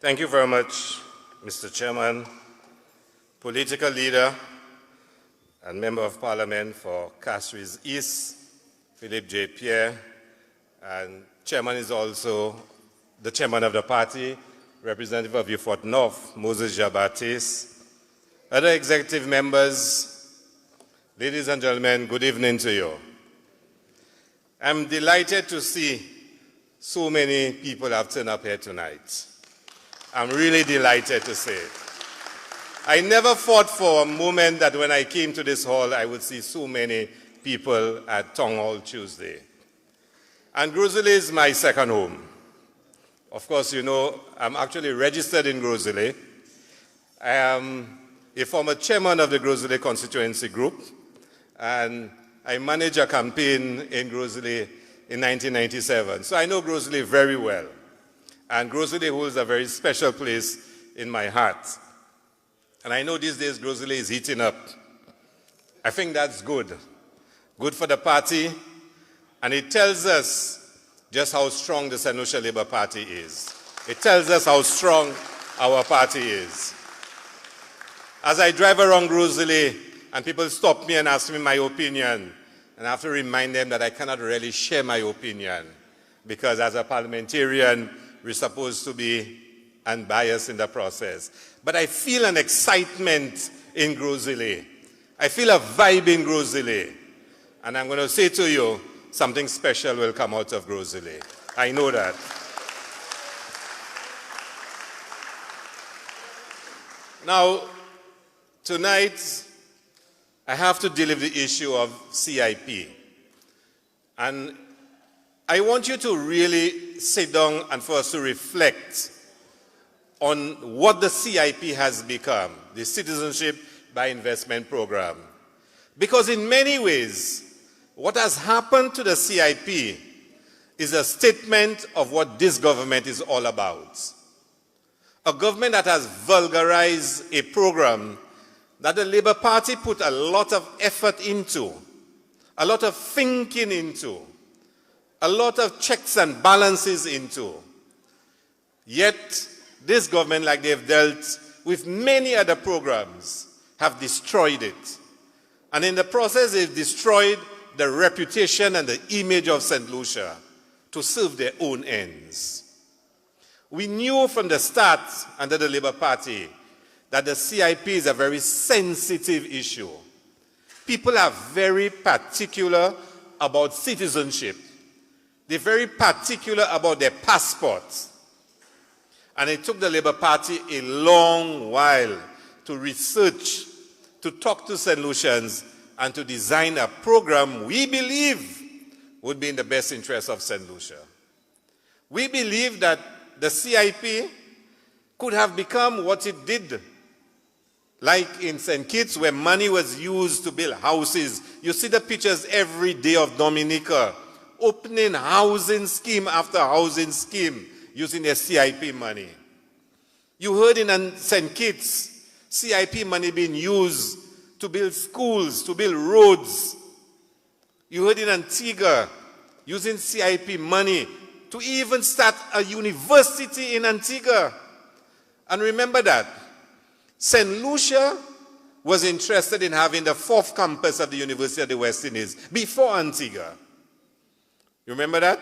Thank you very much, Mr. Chairman, political leader and Member of Parliament for Castries East, Philippe J. Pierre, and Chairman is also the Chairman of the party, Representative of Beaufort North, Moses Jean-Baptiste, other executive members, ladies and gentlemen, good evening to you. I'm delighted to see so many people have turned up here tonight. I'm really delighted to say it. I never thought for a moment that when I came to this hall, I would see so many people at Town Hall Tuesday. And Gros-Islet is my second home. Of course, you know, I'm actually registered in Gros-Islet. I am a former chairman of the Gros-Islet constituency group, and I managed a campaign in Gros-Islet in 1997. So I know Gros-Islet very well. And Gros-Islet holds a very special place in my heart. And I know these days Gros-Islet is heating up. I think that's good. Good for the party. And it tells us just how strong the St. Lucia Labour Party is. It tells us how strong our party is. As I drive around Gros-Islet and people stop me and ask me my opinion, and I have to remind them that I cannot really share my opinion because as a parliamentarian, we're supposed to be unbiased in the process. But I feel an excitement in Gros-Islet. I feel a vibe in Gros-Islet. And I'm going to say to you, something special will come out of Gros-Islet. I know that. Now, tonight, I have to deal with the issue of CIP. And I want you to really sit down and for us to reflect on what the CIP has become, the Citizenship by Investment Program. Because in many ways, what has happened to the CIP is a statement of what this government is all about. A government that has vulgarized a program that the Labour Party put a lot of effort into, a lot of thinking into, a lot of checks and balances into. Yet, this government, like they've dealt with many other programs, have destroyed it. And in the process, they've destroyed the reputation and the image of St. Lucia to serve their own ends. We knew from the start under the Labour Party that the CIP is a very sensitive issue. People are very particular about citizenship. They're very particular about their passports. And it took the Labour Party a long while to research, to talk to St. Lucians, and to design a program we believe would be in the best interest of St. Lucia. We believe that the CIP could have become what it did, like in St. Kitts, where money was used to build houses. You see the pictures every day of Dominica, opening housing scheme after housing scheme using their CIP money. You heard in St. Kitts, CIP money being used to build schools, to build roads. You heard in Antigua, using CIP money to even start a university in Antigua. And remember that St. Lucia was interested in having the 4th campus of the University of the West Indies before Antigua. You remember that?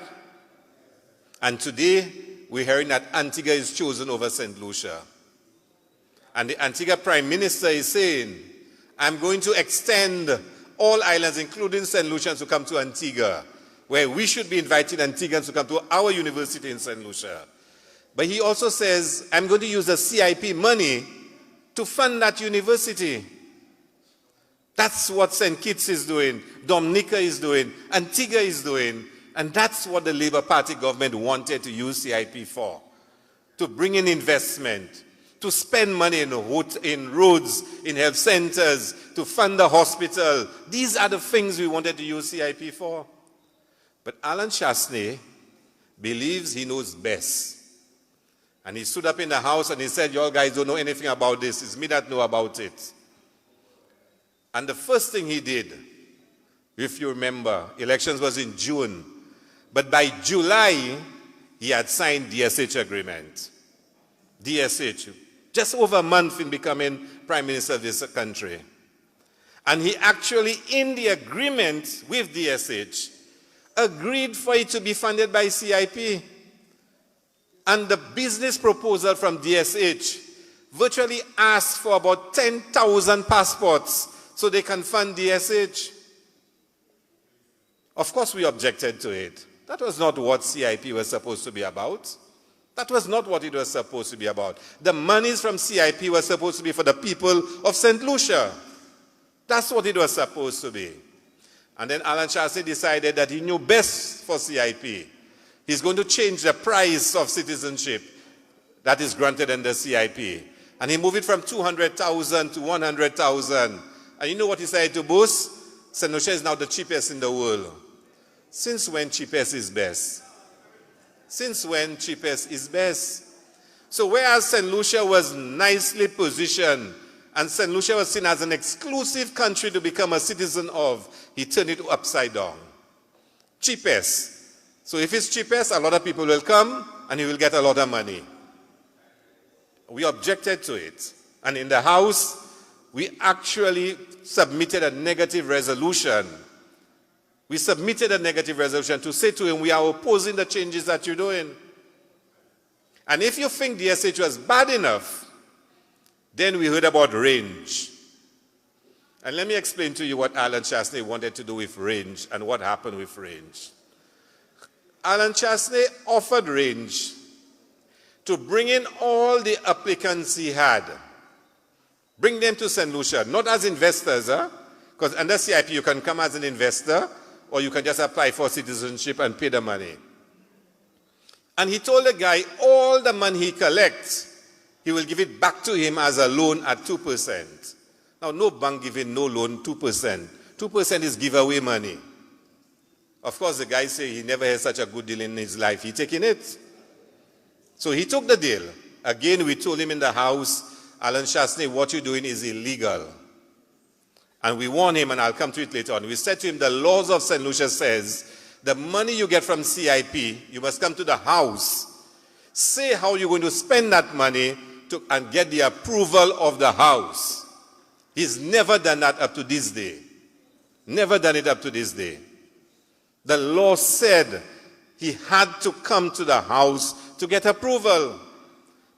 And today, we're hearing that Antigua is chosen over St. Lucia. And the Antigua Prime Minister is saying, I'm going to extend all islands, including St. Lucians, to come to Antigua, where we should be inviting Antiguans to come to our university in St. Lucia. But he also says, I'm going to use the CIP money to fund that university. That's what St. Kitts is doing, Dominica is doing, Antigua is doing. And that's what the Labour Party government wanted to use CIP for, to bring in investment, to spend money in roads, in health centers, to fund the hospital. These are the things we wanted to use CIP for. But Alan Chasney believes he knows best. And he stood up in the house and he said, you all guys don't know anything about this. It's me that know about it. And the first thing he did, if you remember, elections was in June. But by July, he had signed the SH agreement. DSH, just over a month in becoming Prime Minister of this country. And he actually, in the agreement with DSH, agreed for it to be funded by CIP. And the business proposal from DSH virtually asked for about 10,000 passports so they can fund DSH. Of course, we objected to it. That was not what CIP was supposed to be about. That was not what it was supposed to be about. The monies from CIP were supposed to be for the people of St. Lucia. That's what it was supposed to be. And then Alan Chastanet decided that he knew best for CIP. He's going to change the price of citizenship that is granted under CIP. And he moved it from 200,000 to 100,000. And you know what he said to boast? St. Lucia is now the cheapest in the world. Since when cheapest is best? Since when cheapest is best? So whereas St. Lucia was nicely positioned and St. Lucia was seen as an exclusive country to become a citizen of, he turned it upside down. Cheapest. So if it's cheapest, a lot of people will come and he will get a lot of money. We objected to it. And in the House, we actually submitted a negative resolution. We submitted a negative resolution to say to him, we are opposing the changes that you're doing. And if you think DSH was bad enough, then we heard about range. And let me explain to you what Alan Chastanet wanted to do with range and what happened with range. Alan Chastanet offered range to bring in all the applicants he had. Bring them to St. Lucia, not as investors, because under CIP you can come as an investor or you can just apply for citizenship and pay the money. And he told the guy all the money he collects, he will give it back to him as a loan at 2%. Now, no bank giving no loan 2%. 2% is giveaway money. Of course, the guy said he never had such a good deal in his life. He taking it. So he took the deal. Again, we told him in the House, Alan Chastanet, what you're doing is illegal. And we warned him, and I'll come to it later on. We said to him, the laws of St. Lucia says, the money you get from CIP, you must come to the House. Say how you're going to spend that money and get the approval of the House. He's never done that up to this day. Never done it up to this day. The law said he had to come to the House to get approval.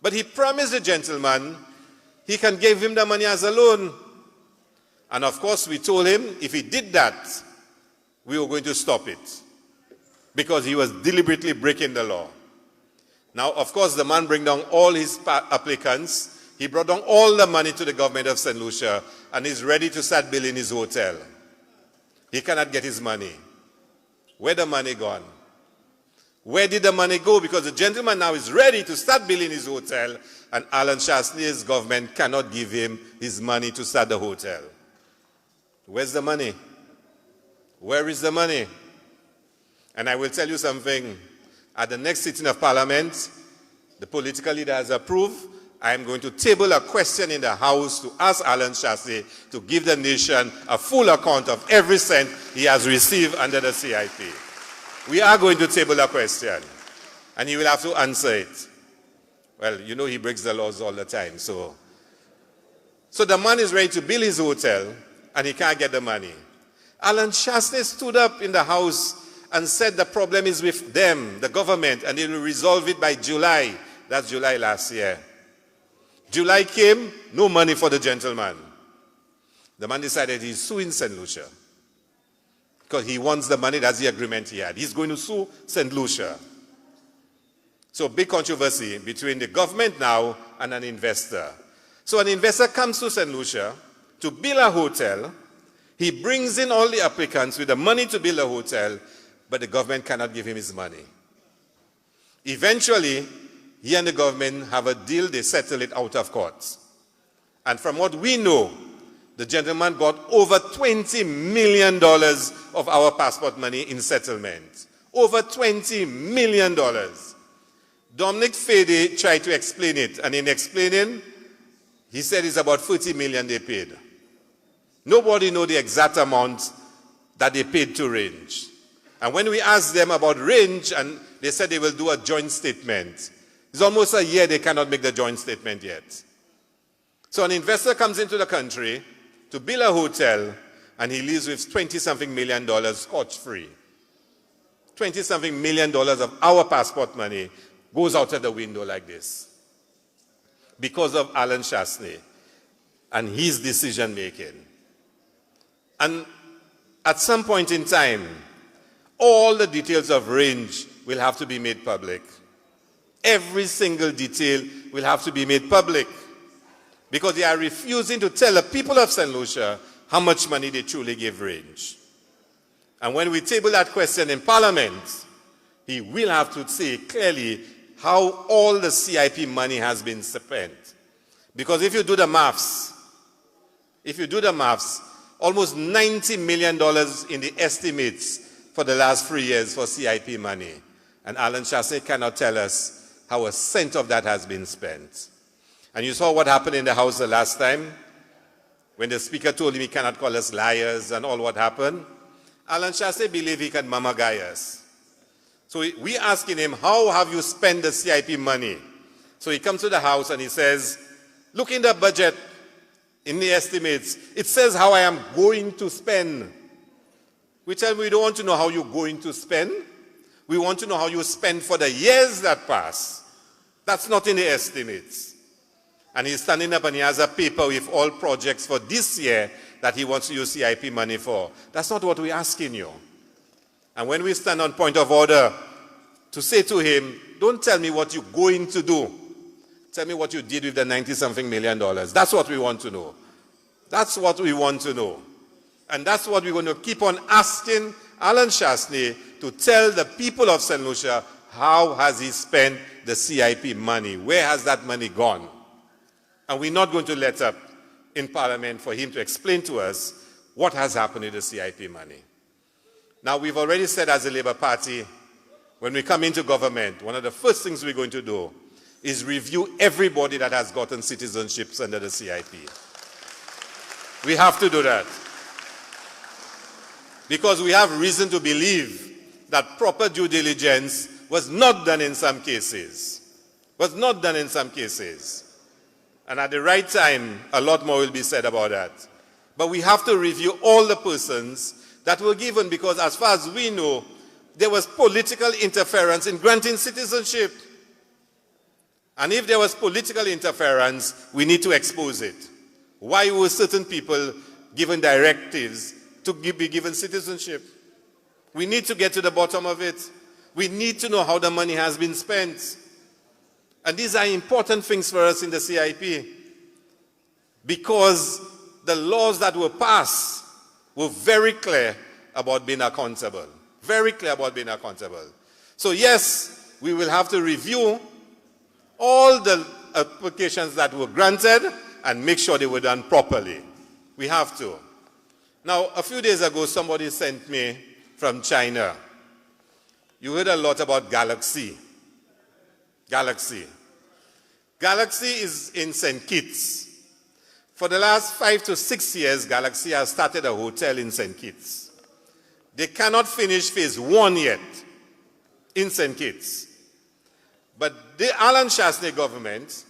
But he promised the gentleman he can give him the money as a loan. And of course, we told him if he did that, we were going to stop it. Because he was deliberately breaking the law. Now, of course, the man brought down all his applicants. He brought down all the money to the government of St. Lucia and is ready to start building his hotel. He cannot get his money. Where the money gone? Where did the money go? Because the gentleman now is ready to start building his hotel and Alan Chastanet's government cannot give him his money to start the hotel. Where's the money? Where is the money? And I will tell you something. At the next sitting of Parliament, the political leader has approved. I am going to table a question in the House to ask Alan Chastanet to give the nation a full account of every cent he has received under the CIP. We are going to table a question, and he will have to answer it. Well, you know he breaks the laws all the time, so the man is ready to build his hotel, and he can't get the money. Alan Chastanet stood up in the House and said the problem is with them, the government, and they will resolve it by July. That's July last year. July came, no money for the gentleman. The man decided he's suing St. Lucia. Because he wants the money, that's the agreement he had. He's going to sue St. Lucia. So big controversy between the government now and an investor. So an investor comes to St. Lucia to build a hotel. He brings in all the applicants with the money to build a hotel, but the government cannot give him his money. Eventually, he and the government have a deal, they settle it out of court. And from what we know, the gentleman got over $20 million of our passport money in settlement. Over $20 million. Dominic Fede tried to explain it, and in explaining, he said it's about $40 million they paid. Nobody knows the exact amount that they paid to Range. And when we asked them about Range, and they said they will do a joint statement, It's almost a year they cannot make the joint statement yet. So an investor comes into the country to build a hotel, and he leaves with $20-something million scotch-free. $20-something million of our passport money goes out of the window like this because of Alan Chasney and his decision-making. And at some point in time, all the details of range will have to be made public. Every single detail will have to be made public because they are refusing to tell the people of St. Lucia how much money they truly give range. And when we table that question in Parliament, he will have to say clearly how all the CIP money has been spent. Because if you do the maths, almost $90 million in the estimates for the last 3 years for CIP money. And Alan Chasney cannot tell us how a cent of that has been spent. And you saw what happened in the House the last time when the Speaker told him he cannot call us liars and all what happened. Alan Chasney believed he can mamagay us. So we asking him, how have you spent the CIP money? So he comes to the House and he says, look in the budget, in the estimates, it says how I am going to spend. We tell him we don't want to know how you're going to spend. We want to know how you spend for the years that pass. That's not in the estimates. And he's standing up and he has a paper with all projects for this year that he wants to use CIP money for. That's not what we're asking you. And when we stand on point of order to say to him, don't tell me what you're going to do. Tell me what you did with the $90-something million. That's what we want to know. That's what we want to know. And that's what we're going to keep on asking Alan Chasney to tell the people of St. Lucia how has he spent the CIP money. Where has that money gone? And we're not going to let up in Parliament for him to explain to us what has happened with the CIP money. Now, we've already said as a Labour Party, when we come into government, one of the first things we're going to do is review everybody that has gotten citizenships under the CIP. We have to do that. Because we have reason to believe that proper due diligence was not done in some cases. Was not done in some cases. And at the right time, a lot more will be said about that. But we have to review all the persons that were given, because as far as we know, there was political interference in granting citizenship. And if there was political interference, we need to expose it. Why were certain people given directives to be given citizenship? We need to get to the bottom of it. We need to know how the money has been spent. And these are important things for us in the CIP, because the laws that were passed were very clear about being accountable. Very clear about being accountable. So yes, we will have to review all the applications that were granted and make sure they were done properly. We have to. Now, a few days ago, somebody sent me from China. You heard a lot about Galaxy. Galaxy. Galaxy is in St. Kitts. For the last 5 to 6 years, Galaxy has started a hotel in St. Kitts. They cannot finish phase 1 yet in St. Kitts. But the Alan Chasney government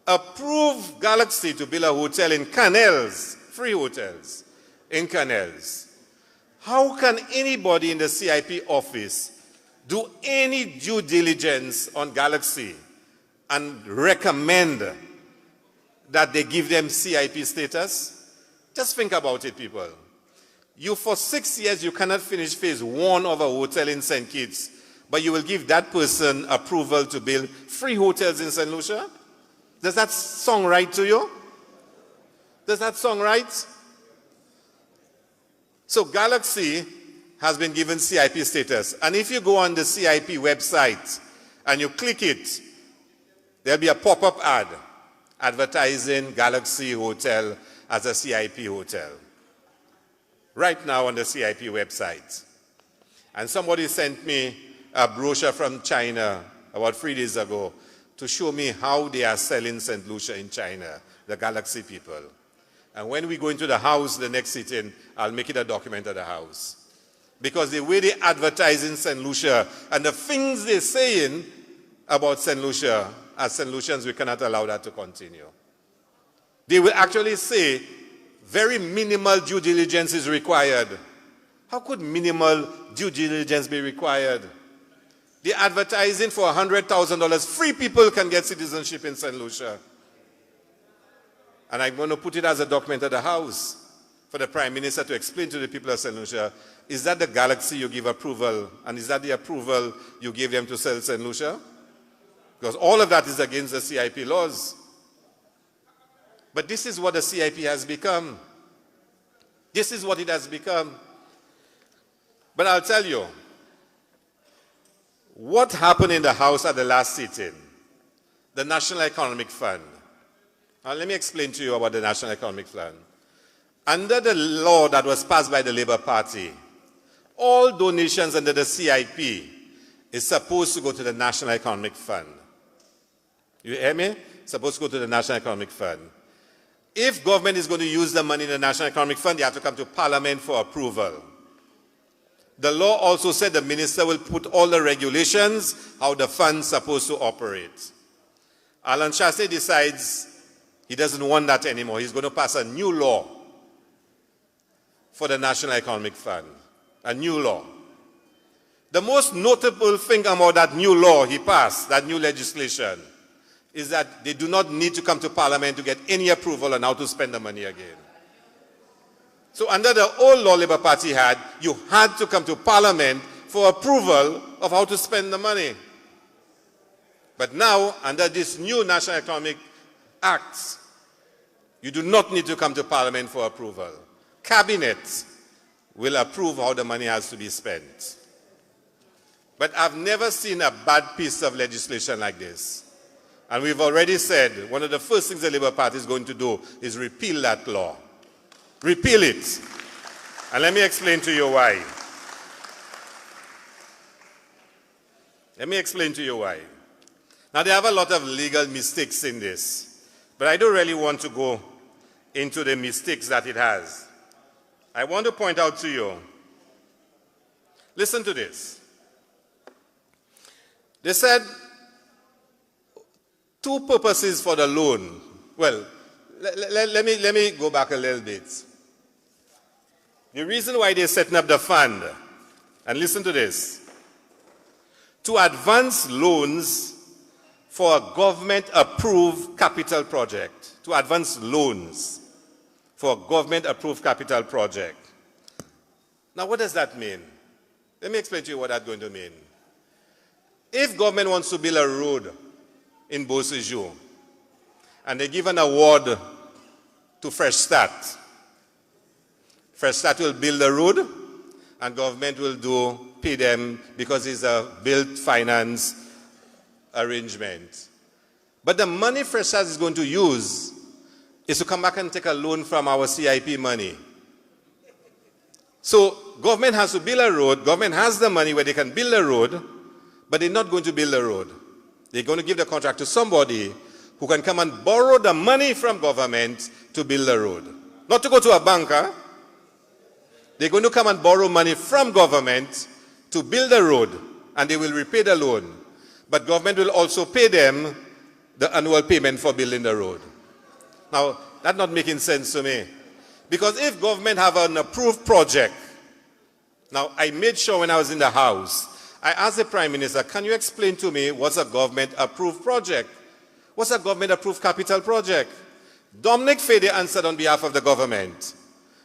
approved Galaxy to build a hotel in Canals, 3 hotels in Canals. How can anybody in the CIP office do any due diligence on Galaxy and recommend that they give them CIP status? Just think about it, people. You, for 6 years, you cannot finish phase 1 of a hotel in St. Kitts, but you will give that person approval to build 3 hotels in St. Lucia? Does that sound right to you? Does that sound right? So Galaxy has been given CIP status. And if you go on the CIP website and you click it, there'll be a pop-up ad advertising Galaxy Hotel as a CIP hotel. Right now on the CIP website. And somebody sent me a brochure from China about 3 days ago to show me how they are selling St. Lucia in China, the Galaxy people. And when we go into the house, the next sitting, I'll make it a document of the house. Because the way they advertise in St. Lucia and the things they're saying, about St. Lucia. As St. Lucians, we cannot allow that to continue. They will actually say very minimal due diligence is required. How could minimal due diligence be required? They're advertising for $100,000. Free people can get citizenship in St. Lucia. And I'm going to put it as a document at the House for the Prime Minister to explain to the people of St. Lucia, is that the galaxy you give approval? And is that the approval you give them to sell St. Lucia? Because all of that is against the CIP laws. But this is what the CIP has become. This is what it has become. But I'll tell you, what happened in the House at the last sitting? The National Economic Fund. Now let me explain to you about the National Economic Fund. Under the law that was passed by the Labour Party, all donations under the CIP is supposed to go to the National Economic Fund. You hear me? It's supposed to go to the National Economic Fund. If government is going to use the money in the National Economic Fund, they have to come to Parliament for approval. The law also said the minister will put all the regulations, how the fund's supposed to operate. Alan Chasse decides he doesn't want that anymore. He's going to pass a new law for the National Economic Fund. A new law. The most notable thing about that new law he passed, that new legislation, is that they do not need to come to Parliament to get any approval on how to spend the money again. So under the old law Labour Party had, you had to come to Parliament for approval of how to spend the money. But now, under this new National Economic Act, you do not need to come to Parliament for approval. Cabinet will approve how the money has to be spent. But I've never seen a bad piece of legislation like this. And we've already said one of the first things the Labour Party is going to do is repeal that law. Repeal it. And let me explain to you why. Let me explain to you why. Now, they have a lot of legal mistakes in this, but I don't really want to go into the mistakes that it has. I want to point out to you, listen to this. They said two purposes for the loan. Well, let me go back a little bit. The reason why they're setting up the fund, and listen to this, to advance loans for a government-approved capital project. To advance loans for a government-approved capital project. Now, what does that mean? Let me explain to you what that's going to mean. If government wants to build a road in Beausejour, and they give an award to Fresh Start, Fresh Start will build the road, and government will pay them because it's a built finance arrangement. But the money Fresh Start is going to use is to come back and take a loan from our CIP money. So government has to build a road, government has the money where they can build a road, but they're not going to build a road. They're going to give the contract to somebody who can come and borrow the money from government to build a road. Not to go to a banker. They're going to come and borrow money from government to build a road, and they will repay the loan. But government will also pay them the annual payment for building the road. Now, that's not making sense to me. Because if government have an approved project, now I made sure when I was in the House, I asked the Prime Minister, can you explain to me what's a government-approved project? What's a government-approved capital project? Dominic Fede answered on behalf of the government.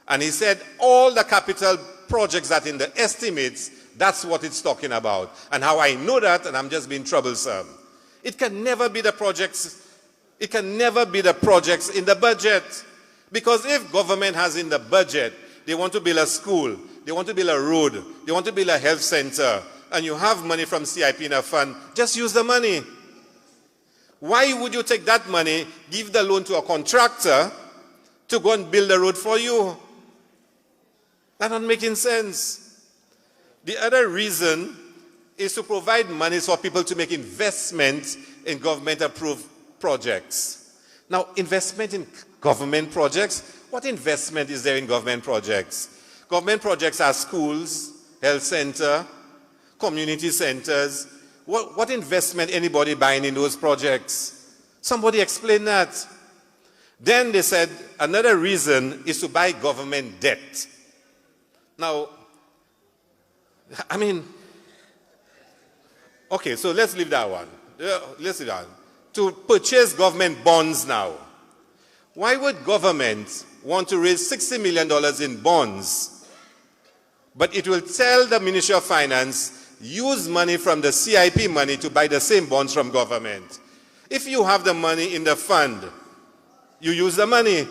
And he said, all the capital projects that in the estimates, that's what it's talking about. And how I know that, and I'm just being troublesome. It can never be the projects, it can never be the projects in the budget. Because if government has in the budget, they want to build a school, they want to build a road, they want to build a health center, and you have money from CIP in a fund, just use the money. Why would you take that money, give the loan to a contractor to go and build a road for you? That's not making sense. The other reason is to provide money for people to make investment in government-approved projects. Now, investment in government projects, what investment is there in government projects? Government projects are schools, health center, community centers, What investment anybody buying in those projects? Somebody explain that. Then they said another reason is to buy government debt. Now, I mean, okay, so let's leave that one. Let's leave that one. To purchase government bonds now. Why would government want to raise $60 million in bonds, but it will tell the Ministry of Finance, use money from the CIP money to buy the same bonds from government? If you have the money in the fund, you use the money.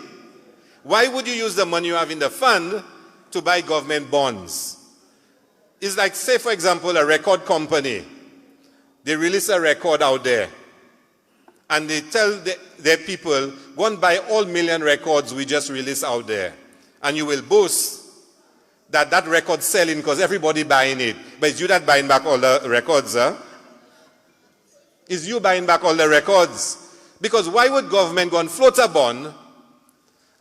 Why would you use the money you have in the fund to buy government bonds? It's like, say, for example, a record company. They release a record out there, and they tell their people, go and buy all million records we just released out there. And you will boast that that record's selling because everybody buying it. But it's you that buying back all the records, huh? It's you buying back all the records. Because why would government go and float a bond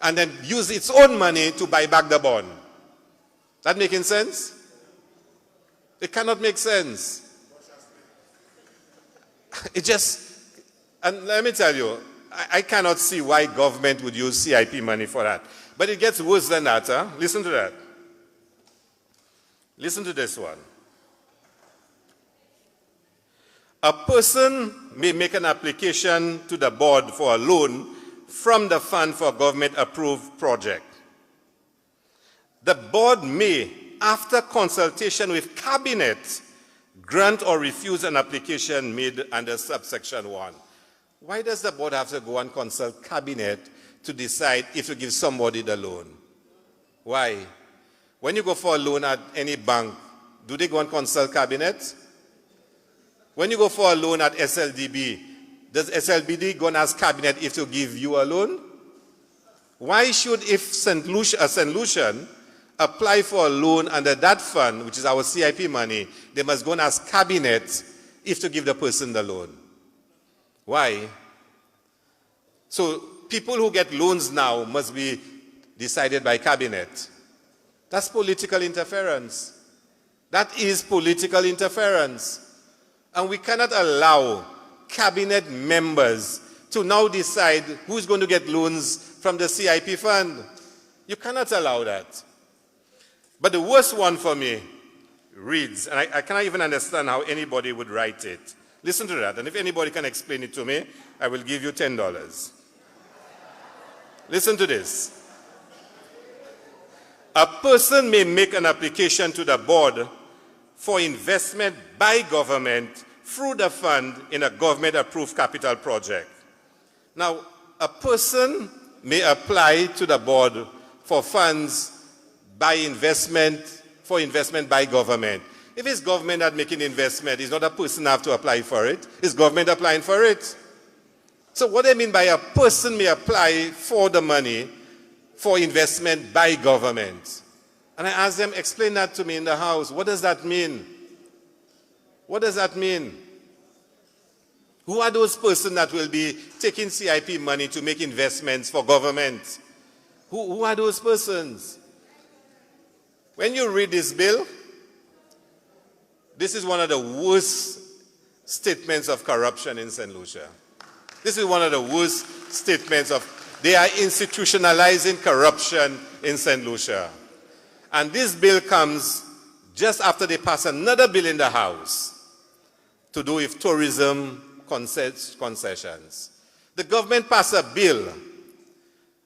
and then use its own money to buy back the bond? That making sense? It cannot make sense. It just, and let me tell you, I cannot see why government would use CIP money for that. But it gets worse than that, huh? Listen to that. Listen to this one. A person may make an application to the board for a loan from the fund for a government-approved project. The board may, after consultation with cabinet, grant or refuse an application made under subsection 1. Why does the board have to go and consult cabinet to decide if to give somebody the loan? Why? When you go for a loan at any bank, do they go and consult cabinet? When you go for a loan at SLDB, does SLBD go and ask cabinet if to give you a loan? Why should, if St. Lucian apply for a loan under that fund, which is our CIP money, they must go and ask cabinet if to give the person the loan? Why? So people who get loans now must be decided by cabinet. That's political interference. That is political interference. And we cannot allow cabinet members to now decide who's going to get loans from the CIP fund. You cannot allow that. But the worst one for me reads, and I cannot even understand how anybody would write it. Listen to that, and if anybody can explain it to me, I will give you $10. Listen to this. A person may make an application to the board for investment by government through the fund in a government-approved capital project. Now, a person may apply to the board for funds by investment by government. If it's government that making investment, it's not a person that have to apply for it. It's government applying for it. So what I mean by a person may apply for the money for investment by government. And I asked them, explain that to me in the house. What does that mean? What does that mean? Who are those persons that will be taking CIP money to make investments for government? Who are those persons? When you read this bill, this is one of the worst statements of corruption in St. Lucia. This is one of the worst statements of, they are institutionalizing corruption in St. Lucia. And this bill comes just after they pass another bill in the House to do with tourism concessions. The government passed a bill,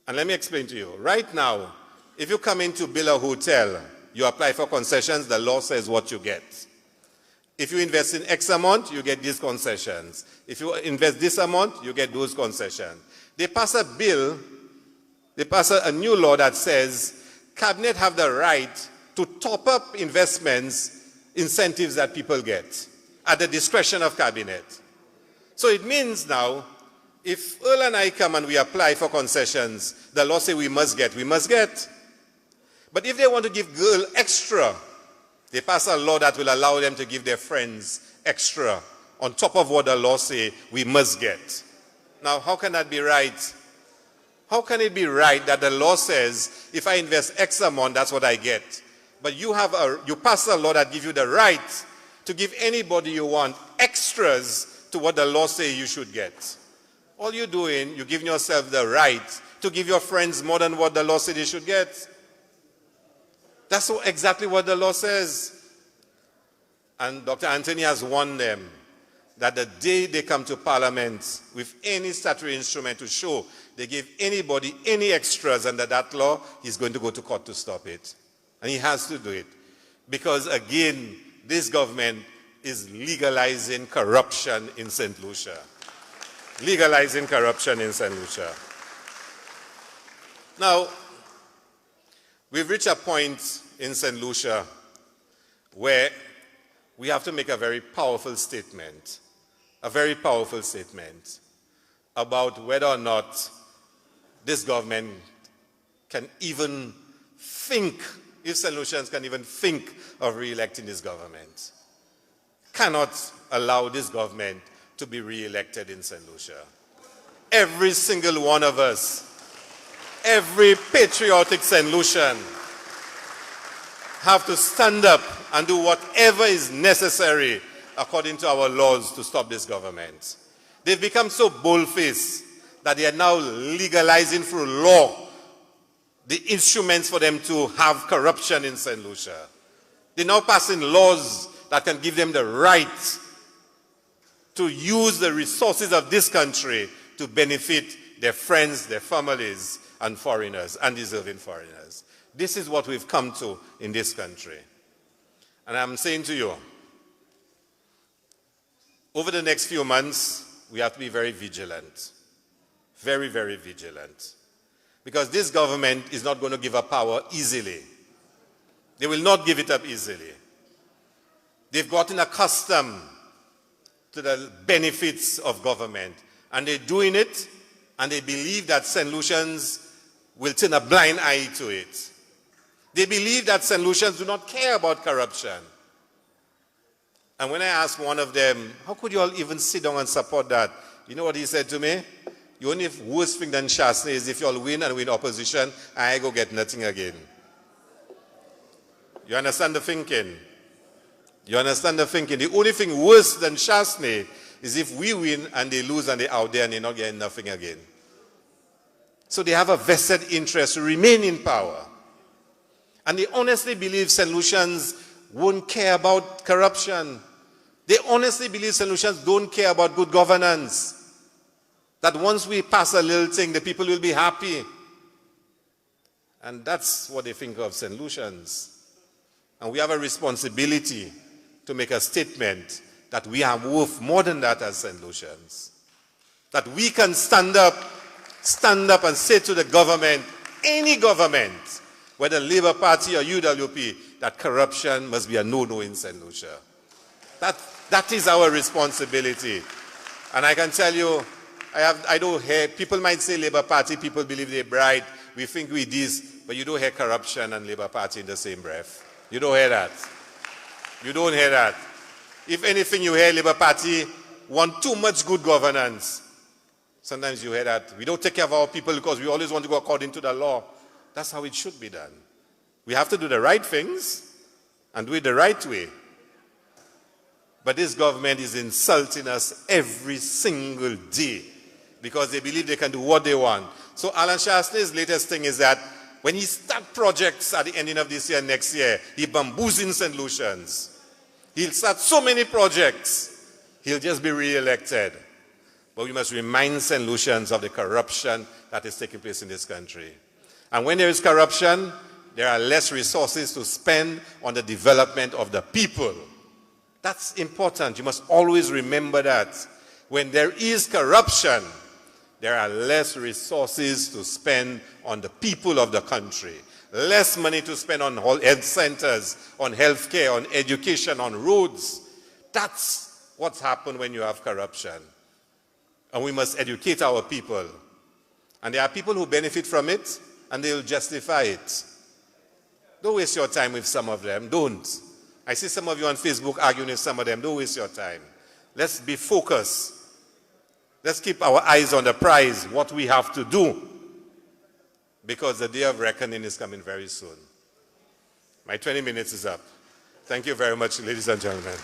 and let me explain to you. Right now, if you come in to build a hotel, you apply for concessions, the law says what you get. If you invest in X amount, you get these concessions. If you invest this amount, you get those concessions. They pass a bill, they pass a new law that says cabinet have the right to top up investments, incentives that people get at the discretion of cabinet. So it means now, if Earl and I come and we apply for concessions, the law says we must get, we must get. But if they want to give girl extra, they pass a law that will allow them to give their friends extra on top of what the law says we must get. Now, how can that be right? How can it be right that the law says if I invest X amount, that's what I get? But you pass a law that gives you the right to give anybody you want extras to what the law says you should get. All you're doing, you're giving yourself the right to give your friends more than what the law said they should get. That's exactly what the law says. And Dr. Anthony has warned them that the day they come to Parliament with any statutory instrument to show they give anybody any extras under that law, he's going to go to court to stop it. And he has to do it. Because again, this government is legalizing corruption in St. Lucia. Legalizing corruption in St. Lucia. Now, we've reached a point in St. Lucia where we have to make a very powerful statement about whether or not this government can even think, if St. Lucians can even think of re-electing this government. Cannot allow this government to be re-elected in St. Lucia. Every single one of us, every patriotic St. Lucian have to stand up and do whatever is necessary according to our laws to stop this government. They've become so bold-faced that they are now legalizing through law the instruments for them to have corruption in St. Lucia. They're now passing laws that can give them the right to use the resources of this country to benefit their friends, their families, and foreigners, undeserving foreigners. This is what we've come to in this country. And I'm saying to you, over the next few months, we have to be very vigilant. Very, very vigilant. Because this government is not going to give up power easily. They will not give it up easily. They've gotten accustomed to the benefits of government. And they're doing it, and they believe that St. Lucians will turn a blind eye to it. They believe that St. Lucians do not care about corruption. And when I asked one of them, how could you all even sit down and support that? You know what he said to me? The only worst thing than Shasney is if you all win and win opposition, I go get nothing again. You understand the thinking? You understand the thinking? The only thing worse than Shasney is if we win and they lose and they're out there and they're not getting nothing again. So they have a vested interest to remain in power. And they honestly believe St. Lucians won't care about corruption. They honestly believe St. Lucians don't care about good governance. That once we pass a little thing, the people will be happy. And that's what they think of St. Lucians. And we have a responsibility to make a statement that we are worth more than that as St. Lucians. That we can stand up and say to the government, any government, whether Labour Party or UWP, that corruption must be a no-no in St. Lucia. That is our responsibility. And I can tell you, I don't hear, people might say Labour Party, people believe they're bright, we think we this, but you don't hear corruption and Labour Party in the same breath. You don't hear that. You don't hear that. If anything, you hear Labour Party want too much good governance. Sometimes you hear that. We don't take care of our people because we always want to go according to the law. That's how it should be done. We have to do the right things and do it the right way. But this government is insulting us every single day because they believe they can do what they want. So Alan Shasney's latest thing is that when he starts projects at the ending of this year, next year, he bamboozles St. Lucians. He'll start so many projects, he'll just be re-elected. But we must remind St. Lucians of the corruption that is taking place in this country. And when there is corruption, there are less resources to spend on the development of the people. That's important. You must always remember that. When there is corruption, there are less resources to spend on the people of the country. Less money to spend on health centers, on health care, on education, on roads. That's what's happened when you have corruption. And we must educate our people. And there are people who benefit from it, and they will justify it. Don't waste your time with some of them. Don't. I see some of you on Facebook arguing with some of them. Don't waste your time. Let's be focused. Let's keep our eyes on the prize, what we have to do. Because the day of reckoning is coming very soon. My 20 minutes is up. Thank you very much, ladies and gentlemen.